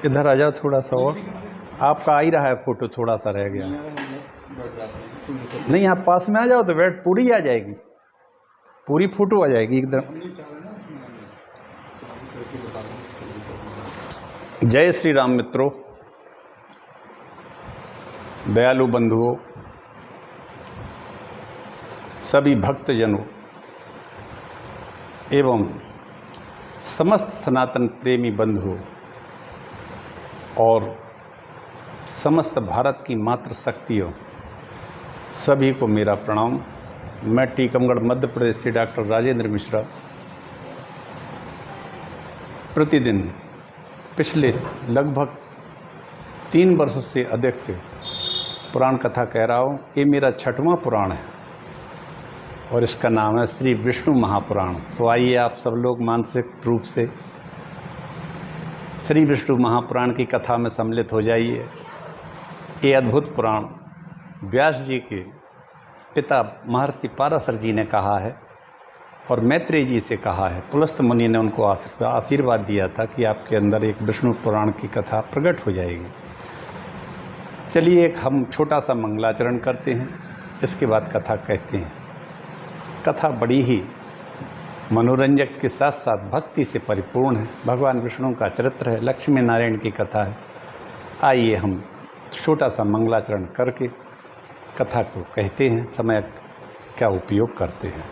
इधर आ जाओ थोड़ा सा और। आपका आ ही रहा है फोटो, थोड़ा सा रह गया। नहीं, आप पास में आ जाओ तो बैठ पूरी आ जाएगी, पूरी फोटो आ जाएगी एकदम। जय श्री राम मित्रों, दयालु बंधुओं, सभी भक्तजनों एवं समस्त सनातन प्रेमी बंधुओं और समस्त भारत की मातृ शक्तियों, सभी को मेरा प्रणाम। मैं टीकमगढ़ मध्य प्रदेश से डॉक्टर राजेंद्र मिश्रा प्रतिदिन पिछले लगभग 3 वर्षों से अधिक से पुराण कथा कह रहा हूँ। ये मेरा 6वां पुराण है और इसका नाम है श्री विष्णु महापुराण। तो आइए आप सब लोग मानसिक रूप से श्री विष्णु महापुराण की कथा में सम्मिलित हो जाइए। ये अद्भुत पुराण व्यास जी के पिता महर्षि पाराशर जी ने कहा है और मैत्रेय जी से कहा है। पुलस्त मुनि ने उनको आशीर्वाद दिया था कि आपके अंदर एक विष्णु पुराण की कथा प्रकट हो जाएगी। चलिए एक हम छोटा सा मंगलाचरण करते हैं, इसके बाद कथा कहते हैं। कथा बड़ी ही मनोरंजक के साथ साथ भक्ति से परिपूर्ण है। भगवान विष्णु का चरित्र है, लक्ष्मी नारायण की कथा है। आइए हम छोटा सा मंगलाचरण करके कथा को कहते हैं, समय क्या उपयोग करते हैं।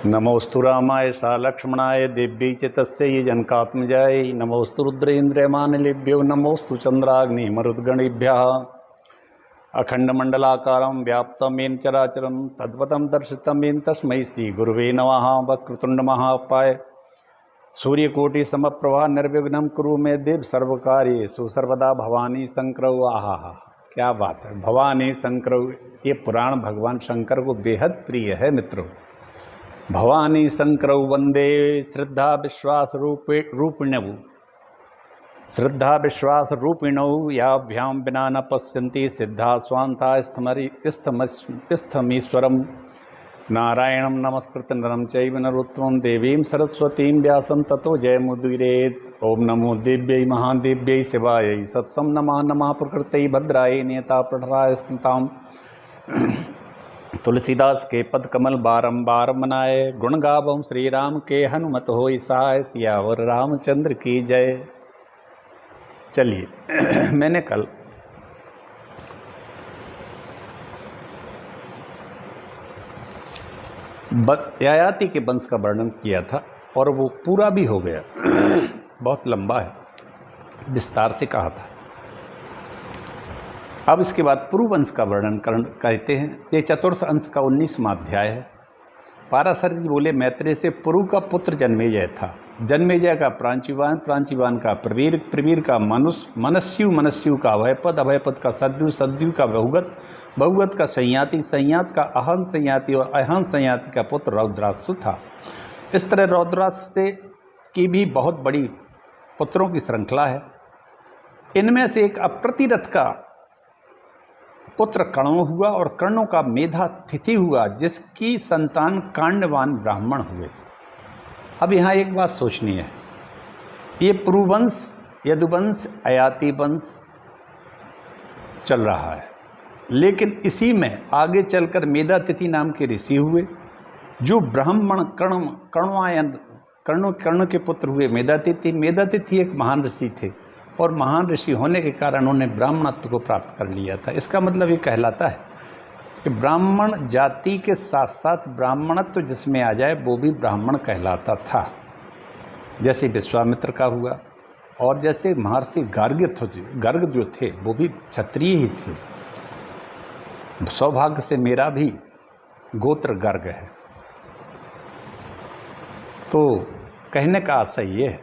नमोस्तु रामाय सा लक्ष्मणाय दिव्यै च तस्यै जनकात्मजायै नमोस्तु रुद्रेन्द्रयमानिलेभ्यो नमोस्तु चंद्राग्नि मरुद्गणेभ्यः अखंडमंडलाकारं व्याप्तं येन चराचरं तद्वतं दर्शितं येन तस्मै श्रीगुरुवे नमः। वक्रतुंड महाकाय सूर्यकोटि समप्रभा निर्विघ्नं कुरु मे देव सर्वकार्येषु सर्वदा भवानी शंकरौ। आहा, क्या बात है, भवानी शंकरौ। ये पुराण भगवान शंकर को बेहद प्रिय है मित्रों। भवानी शंकरौ वंदे श्रद्धा विश्वास रूपिणौ, श्रद्धा विश्वास रूपिणौ याभ्यां विना न पश्यन्ति सिद्धा स्वान्ता स्थमीश्वरम्। नारायणं नमस्कृत नरं चैव नरोत्तमं देवीं सरस्वतीं व्यासं ततो जयमुदीरयेत्। ओम नमो देव्यै महादेव्यै शिवायै सत्सं नमः। नमः प्रकृतै भद्रायै नियता प्रठराय स्मृताम्। तुलसीदास के पद कमल बारंबार मनाए, गुण गावम श्री राम के हनुमत होई सहाय। सियावर रामचंद्र की जय। चलिए मैंने कल ययाति के वंश का वर्णन किया था और वो पूरा भी हो गया। बहुत लंबा है, विस्तार से कहा था। अब इसके बाद पुरु वंश का वर्णन कहते हैं। ये चतुर्थ अंश का 19वां अध्याय है। पाराशर जी बोले मैत्रेय से पुरु का पुत्र जन्मेजय था, जन्मेजय का प्रांचीवान, प्रांचीवान का प्रवीर, प्रवीर का मनस्यु, मनस्यु का अभयपद, अभयपद का सद्यु, सद्यु का बहुगत, बहुगत का संयाति, संयात का अहन संयाति और अहन संयाति का पुत्र रौद्रासु था। इस तरह रौद्रास से की भी बहुत बड़ी पुत्रों की श्रृंखला है। इनमें से एक अप्रतिरथ का पुत्र कर्ण हुआ और कर्णों का मेधा तिथि हुआ, जिसकी संतान कांडवान ब्राह्मण हुए। अब यहाँ एक बात सोचनी है, ये पुरुवंश, यदुवंश, अयाति वंश चल रहा है, लेकिन इसी में आगे चलकर मेधातिथि नाम के ऋषि हुए, जो ब्राह्मण कर्ण के पुत्र हुए मेधातिथि। मेधातिथि एक महान ऋषि थे और महान ऋषि होने के कारण उन्हें ब्राह्मणत्व को प्राप्त कर लिया था। इसका मतलब ये कहलाता है कि ब्राह्मण जाति के साथ साथ ब्राह्मणत्व जिसमें आ जाए वो भी ब्राह्मण कहलाता था। जैसे विश्वामित्र का हुआ और जैसे महर्षि गर्ग जो थे वो भी क्षत्रिय ही थे। सौभाग्य से मेरा भी गोत्र गर्ग है। तो कहने का आशय ये है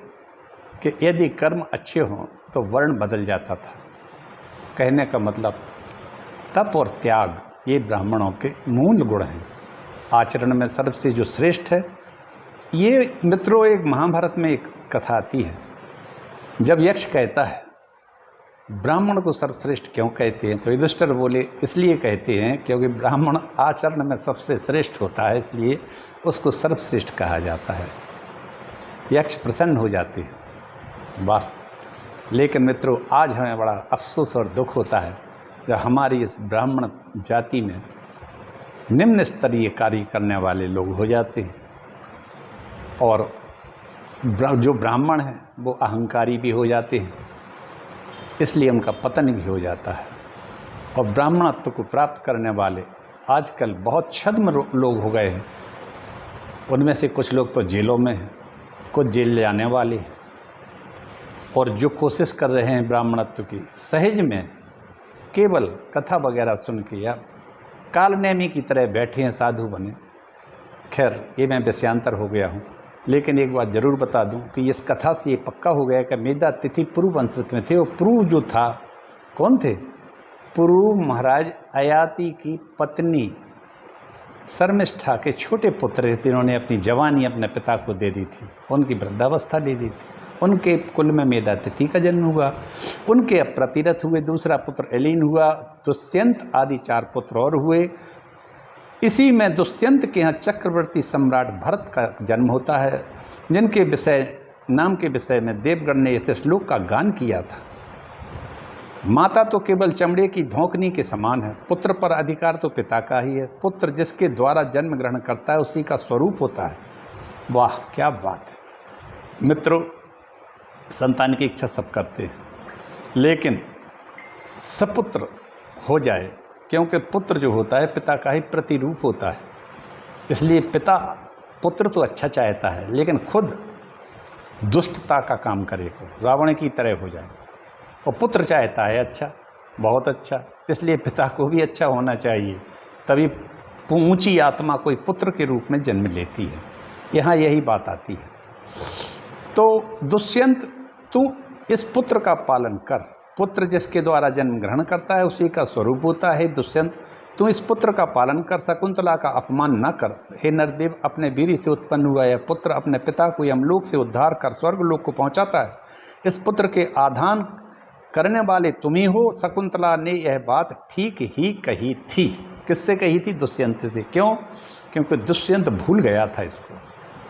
कि यदि कर्म अच्छे हों तो वर्ण बदल जाता था। कहने का मतलब तप और त्याग ये ब्राह्मणों के मूल गुण हैं। आचरण में सर्वसे जो श्रेष्ठ है, ये मित्रों एक महाभारत में एक कथा आती है। जब यक्ष कहता है ब्राह्मण को सर्वश्रेष्ठ क्यों कहते हैं, तो युधिष्ठिर बोले इसलिए कहते हैं क्योंकि ब्राह्मण आचरण में सबसे श्रेष्ठ होता है, इसलिए उसको सर्वश्रेष्ठ कहा जाता है। यक्ष प्रसन्न हो जाते हैं। वास्तव लेकिन मित्रों, आज हमें बड़ा अफसोस और दुख होता है जब हमारी इस ब्राह्मण जाति में निम्न स्तरीय कार्य करने वाले लोग हो जाते हैं और जो ब्राह्मण हैं वो अहंकारी भी हो जाते हैं, इसलिए उनका पतन भी हो जाता है। और ब्राह्मणत्व को प्राप्त करने वाले आजकल बहुत छद्म लोग हो गए हैं। उनमें से कुछ लोग तो जेलों में हैं, कुछ जेल जाने वाले हैं, और जो कोशिश कर रहे हैं ब्राह्मणत्व की, सहज में केवल कथा वगैरह सुन के या कालनेमी की तरह बैठे हैं, साधु बने। खैर, ये मैं विषयांतर हो गया हूँ, लेकिन एक बात ज़रूर बता दूं कि इस कथा से ये पक्का हो गया कि मेधातिथि पुरु वंशज में थे। और पुरु जो था, कौन थे? पुरु महाराज अयाति की पत्नी शर्मिष्ठा के छोटे पुत्र थे, जिन्होंने अपनी जवानी अपने पिता को दे दी थी, उनकी वृद्धावस्था दे दी थी। उनके कुल में मेधातिथि का जन्म हुआ, उनके अब प्रतिरथ हुए, दूसरा पुत्र एलीन हुआ, दुष्यंत आदि 4 पुत्र और हुए। इसी में दुष्यंत के यहाँ चक्रवर्ती सम्राट भरत का जन्म होता है, जिनके नाम के विषय में देवगण ने इस श्लोक का गान किया था। माता तो केवल चमड़े की धोकनी के समान है, पुत्र पर अधिकार तो पिता का ही है। पुत्र जिसके द्वारा जन्म ग्रहण करता है उसी का स्वरूप होता है। वाह, क्या बात है मित्रों! संतान की इच्छा सब करते हैं, लेकिन सपुत्र हो जाए, क्योंकि पुत्र जो होता है पिता का ही प्रतिरूप होता है। इसलिए पिता पुत्र तो अच्छा चाहता है, लेकिन खुद दुष्टता का काम करे, रावण की तरह हो जाए। और पुत्र चाहता है अच्छा, बहुत अच्छा, इसलिए पिता को भी अच्छा होना चाहिए, तभी ऊंची आत्मा कोई पुत्र के रूप में जन्म लेती है। यहाँ यही बात आती है। तो दुष्यंत, तू इस पुत्र का पालन कर। पुत्र जिसके द्वारा जन्म ग्रहण करता है उसी का स्वरूप होता है। दुष्यंत, तू इस पुत्र का पालन कर, शकुंतला का अपमान न कर। हे नरदेव, अपने वीर्य से उत्पन्न हुआ यह पुत्र अपने पिता को यमलोक से उद्धार कर स्वर्ग लोक को पहुंचाता है। इस पुत्र के आधान करने वाले तुम ही हो। शकुंतला ने यह बात ठीक ही कही थी। किससे कही थी? दुष्यंत से। क्यों? क्योंकि दुष्यंत भूल गया था इसको।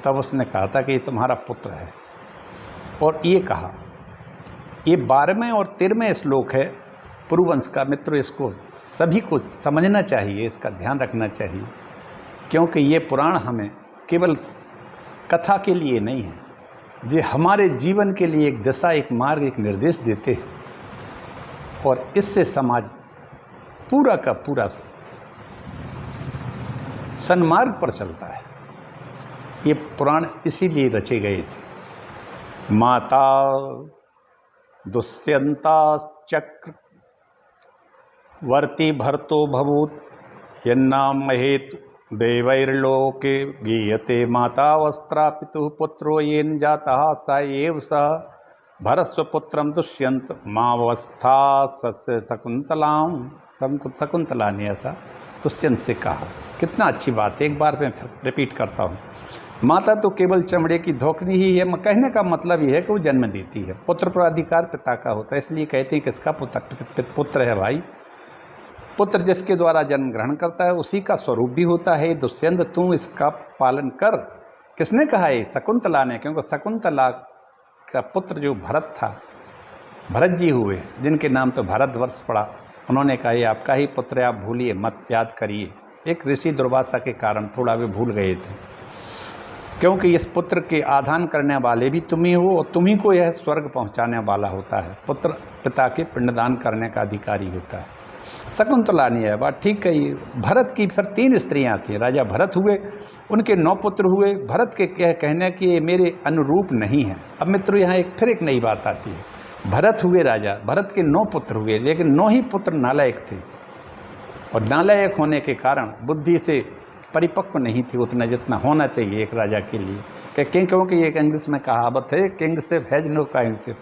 तब उसने कहा था कि ये तुम्हारा पुत्र है। और ये कहा, ये 12वें और 13वें श्लोक है पुरुवंश का। मित्रों, इसको सभी को समझना चाहिए, इसका ध्यान रखना चाहिए, क्योंकि ये पुराण हमें केवल कथा के लिए नहीं है, ये हमारे जीवन के लिए एक दिशा, एक मार्ग, एक निर्देश देते हैं। और इससे समाज पूरा का पूरा सन्मार्ग पर चलता है। ये पुराण इसीलिए रचे गए थे। माता दुष्यंता चक्र वर्ती भर्तो भभूत यन्नाम महेतु देवैर्लोके गीयते। माता वस्त्रा पितुः पुत्रो येन जातः स एव सः भरस्वपुत्रम दुष्यंत मावस्था सस्य शकुंतला ने ऐसा दुष्यंत से कहा। कितना अच्छी बात है। एक बार मैं फिर रिपीट करता हूँ। माता तो केवल चमड़े की धोकनी ही है। कहने का मतलब यह है कि वो जन्म देती है। पुत्र पर अधिकार पिता का होता है, इसलिए कहते हैं किसका पुत्र है भाई? पुत्र जिसके द्वारा जन्म ग्रहण करता है उसी का स्वरूप भी होता है। दुष्यंत, तू इसका पालन कर। किसने कहा है? शकुंतला ने। क्योंकि शकुंतला का पुत्र जो भरत था, भरत जी हुए, जिनके नाम तो भारतवर्ष पड़ा, उन्होंने कहा ये आपका ही पुत्र है, आप भूलिए मत, याद करिए। एक ऋषि दुर्वासा के कारण थोड़ा वे भूल गए थे, क्योंकि इस पुत्र के आधान करने वाले भी तुम ही हो और तुम ही को यह स्वर्ग पहुंचाने वाला होता है। पुत्र पिता के पिंडदान करने का अधिकारी होता है। शकुंतला ने यह बात ठीक कही। भरत की फिर 3 स्त्रियां थीं। राजा भरत हुए, उनके 9 पुत्र हुए। भरत के कहने कि ये मेरे अनुरूप नहीं है। अब मित्रों, यहाँ फिर एक नई बात आती है। भरत हुए राजा, भरत के 9 पुत्र हुए, लेकिन 9 ही पुत्र नालायक थे। और नालायक होने के कारण बुद्धि से परिपक्व नहीं थी उतना जितना होना चाहिए एक राजा के लिए। क्योंकि ये इंग्लिश में कहावत है, किंगशिप हैज नो काइंडशिप।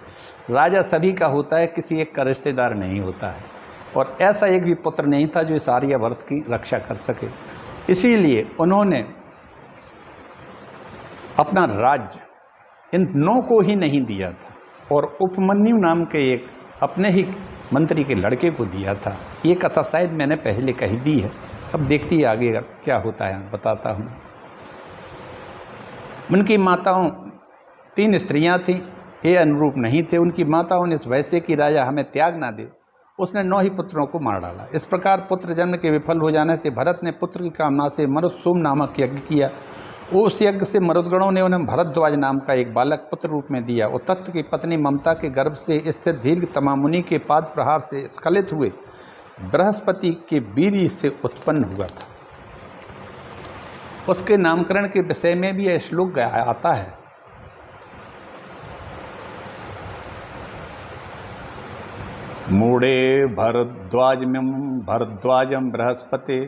राजा सभी का होता है, किसी एक का रिश्तेदार नहीं होता है। और ऐसा एक भी पुत्र नहीं था जो इस आर्यावर्त की रक्षा कर सके। इसीलिए उन्होंने अपना राज्य इन 9 को ही नहीं दिया था और उपमन्यु नाम के एक अपने ही मंत्री के लड़के को दिया था। ये कथा शायद मैंने पहले कही दी है, अब देखती है आगे क्या होता है, बताता हूँ। उनकी माताओं 3 स्त्रियां थीं ये अनुरूप नहीं थे। उनकी माताओं ने इस भय से कि राजा हमें त्याग ना दे, उसने 9 ही पुत्रों को मार डाला। इस प्रकार पुत्र जन्म के विफल हो जाने से भरत ने पुत्र की कामना से मरुत्सुम नामक यज्ञ किया। उस यज्ञ से मरुदगणों ने उन्हें भरद्वाज नाम का एक बालक पुत्र रूप में दिया। उत्तत की पत्नी ममता के गर्भ से स्थित दीर्घतमा मुनि के पाद प्रहार से स्खलित हुए बृहस्पति के वीर्य से उत्पन्न हुआ था। उसके नामकरण के विषय में भी यह श्लोक आता है। मूढ़े भरद्वाजम बृहस्पति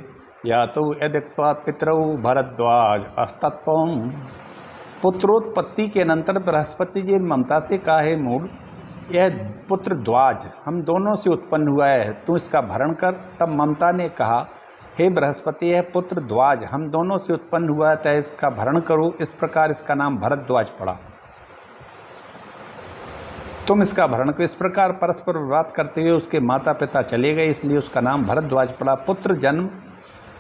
या तो यदिक्त्वा पितरौ भरद्वाज अस्तत्वम। पुत्रोत्पत्ति के अनंतर बृहस्पति जी ममता से कहा, है मूढ़, यह पुत्र द्वाज हम दोनों से उत्पन्न हुआ है, तू इसका भरण कर। तब ममता ने कहा, हे बृहस्पति, यह पुत्र द्वाज हम दोनों से उत्पन्न हुआ है, तय इसका भरण करो। इस प्रकार इसका नाम भरद्वाज पड़ा। तुम इसका भरण करो। इस प्रकार परस्पर विवाद करते हुए उसके माता पिता चले गए, इसलिए उसका नाम भरद्वाज पड़ा। पुत्र जन्म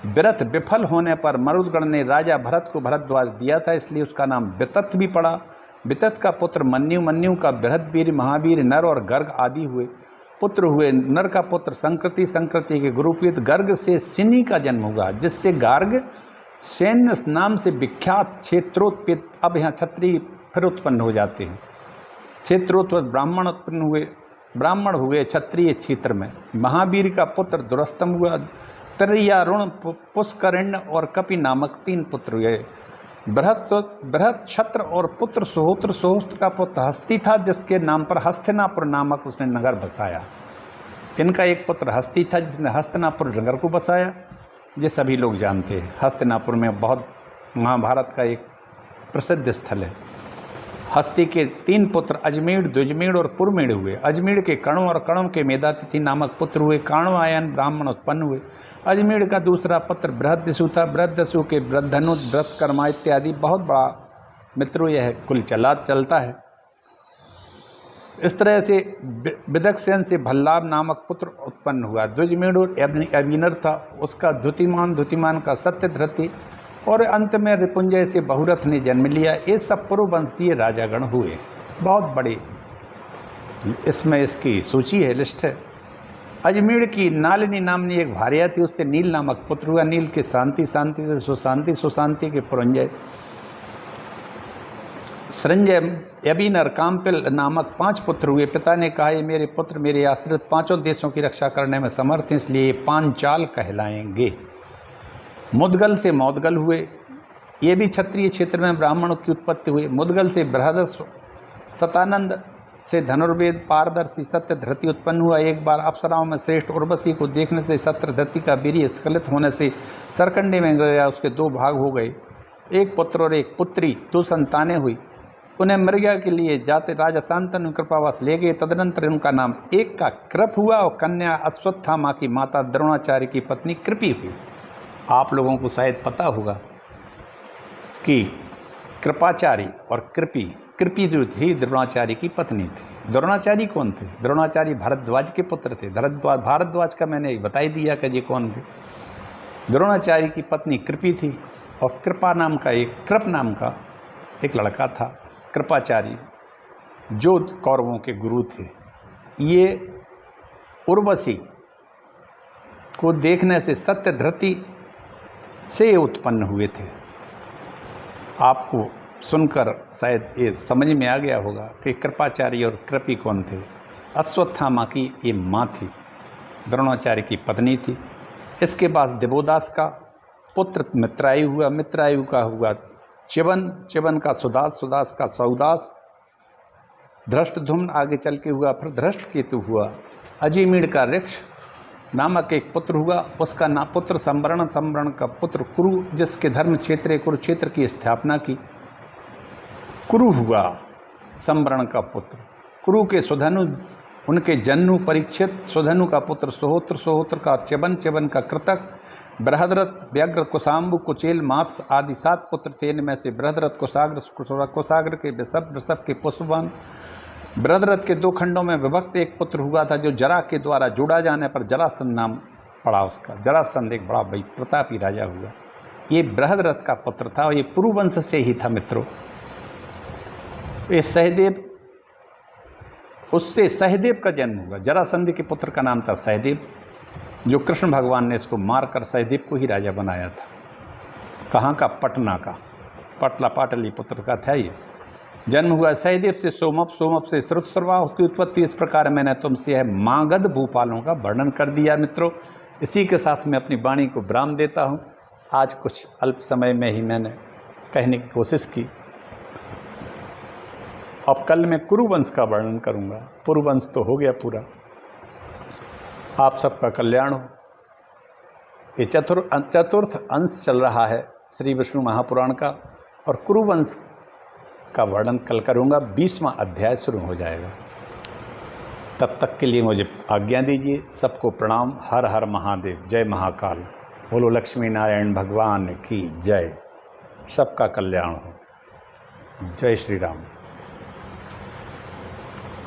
विरत विफल होने पर मरुदगण ने राजा भरत को भरद्वाज दिया था, इसलिए उसका नाम वितत भी पड़ा। वितत का पुत्र मन्यु, मन्यु का बृहदवीर, महावीर, नर और गर्ग आदि हुए पुत्र हुए। नर का पुत्र संकृति, संकृति के गुरुपीत गर्ग से सिनी का जन्म हुआ, जिससे गार्ग सैन्य नाम से विख्यात क्षेत्रोत्पित। अब यहाँ क्षत्रिय फिर उत्पन्न हो जाते हैं। क्षेत्रोत्पत ब्राह्मण उत्पन्न हुए, ब्राह्मण हुए क्षत्रिय क्षेत्र में। महावीर का पुत्र दुरस्तम हुआ। त्रियारुण, पुष्करिण्य और कपि नामक 3 पुत्र हुए। बृहत क्षत्र और पुत्र सुहोत्र, सुहोत्र का पुत्र हस्ती था, जिसके नाम पर हस्तिनापुर नामक उसने नगर बसाया। इनका एक पुत्र हस्ती था, जिसने हस्तिनापुर नगर को बसाया। ये सभी लोग जानते हैं। हस्तिनापुर में बहुत महाभारत का एक प्रसिद्ध स्थल है। हस्ती के 3 पुत्र अजमेर, द्विजमेर और पुरमेड़ हुए। अजमेर के कणों और कणों के मेधातिथि नामक पुत्र हुए। काणवायन ब्राह्मण उत्पन्न हुए। अजमेर का दूसरा पुत्र बृहदस्यु था। बृहदस्यु के बृहधनु, बृहत्कर्मा इत्यादि बहुत बड़ा मित्रों यह कुल चलता है। इस तरह से विदक्षसेन से भल्लाभ नामक पुत्र उत्पन्न हुआ। द्विजमेर अभिनर था, उसका द्युतिमान, द्युतिमान का सत्यधृति और अंत में रिपुंजय से बहुरथ ने जन्म लिया। ये सब पुरुवंशीय राजागण हुए, बहुत बड़े। इसमें इसकी सूची है, लिस्ट है। अजमेर की नालिनी नामनी एक भार्या थी, उससे नील नामक पुत्र हुआ। नील के शांति, शांति से सुशांति, सुशांति के पुरंजय, संजय, यबीनर, कामपिल नामक 5 पुत्र हुए। पिता ने कहा, ये मेरे पुत्र मेरे आश्रित 5 देशों की रक्षा करने में समर्थ हैं, इसलिए ये पांचाल कहलाएंगे। मुदगल से मौदगल हुए। ये भी क्षत्रिय क्षेत्र में ब्राह्मणों की उत्पत्ति हुई। मुदगल से बृहदस्व, सतानंद से धनुर्वेद, पारदर्शी सत्यधृति उत्पन्न हुआ। एक बार अप्सराओं में श्रेष्ठ उर्वशी को देखने से सत्यधृति का वीर्य स्खलित होने से सरकंडे में गया, उसके 2 भाग हो गए। एक पुत्र और एक पुत्री, 2 संतानें हुई। उन्हें मृगा के लिए जाते राजा शांतनु कृपावास ले गए। तदनंतर उनका नाम एक का कृप हुआ और कन्या अश्वत्थामा की माता द्रोणाचार्य की पत्नी कृपि हुई। आप लोगों को शायद पता होगा कि कृपाचार्य और कृपि, कृपि जो थी द्रोणाचार्य की पत्नी थी। द्रोणाचार्य कौन थे? द्रोणाचार्य भारद्वाज के पुत्र थे। भारद्वाज का मैंने बता ही दिया कि ये कौन थे। द्रोणाचार्य की पत्नी कृपि थी और कृपा नाम का कृप नाम का एक लड़का था, कृपाचार्य, जो कौरवों के गुरु थे। ये उर्वशी को देखने से सत्यधृति से उत्पन्न हुए थे। आपको सुनकर शायद ये समझ में आ गया होगा कि कृपाचार्य और कृपि कौन थे। अश्वत्थामा की ये माँ थी, द्रोणाचार्य की पत्नी थी। इसके बाद देवोदास का पुत्र मित्रायु हुआ। मित्रायु का हुआ चिवन, चिवन का सुदास, सुदास का सौदास, धृष्टधुम्न आगे चल के हुआ। फिर धृष्टकेतु हुआ। अजीमीड़ का ऋक्ष नामक एक पुत्र हुआ। उसका पुत्र संवरण, संवरण का पुत्र कुरु, जिसके धर्म क्षेत्र कुरुक्षेत्र की स्थापना की। कुरु हुआ संवरण का पुत्र। कुरु के सुधनु, उनके जन्नु परीक्षित, सुधनु का पुत्र सुहोत्र, सुहोत्र का च्यवन, च्यवन का कृतक, बृहद्रथ, व्यग्र, कुशाम्बु, कुचेल, मात्स आदि 7 पुत्र थे। इनमें से बृहद्रथ कुशाग्र, कुशाग्र के वृषभ, वृषभ के पुष्पवान। बृहद्रथ के 2 खंडों में विभक्त एक पुत्र हुआ था, जो जरा के द्वारा जोड़ा जाने पर जरासंध नाम पड़ा उसका। जरासंध एक बड़ा भाई प्रतापी राजा हुआ। ये बृहद्रथ का पुत्र था और ये पुरुवंश से ही था मित्रों। ये सहदेव उससे सहदेव का जन्म हुआ। जरासंध के पुत्र का नाम था सहदेव, जो कृष्ण भगवान ने इसको मारकर सहदेव को ही राजा बनाया था। कहाँ का? पटना का, पटला पाटली पुत्र का था ये। जन्म हुआ सहदेव से सोमप, सोमप से श्रुतसर्वा। उसकी उत्पत्ति इस प्रकार मैंने तुमसे है मागध भूपालों का वर्णन कर दिया। मित्रों, इसी के साथ मैं अपनी वाणी को विराम देता हूँ। आज कुछ अल्प समय में ही मैंने कहने की कोशिश की। अब कल मैं कुरुवंश का वर्णन करूँगा। पुरुवंश तो हो गया पूरा। आप सबका कल्याण हो। ये चतुर्थ अंश चल रहा है श्री विष्णु महापुराण का, और कुरुवंश का वर्णन कल करूँगा। 20वां अध्याय शुरू हो जाएगा। तब तक के लिए मुझे आज्ञा दीजिए। सबको प्रणाम। हर हर महादेव। जय महाकाल। बोलो लक्ष्मी नारायण भगवान की जय। सबका कल्याण हो। जय श्री राम।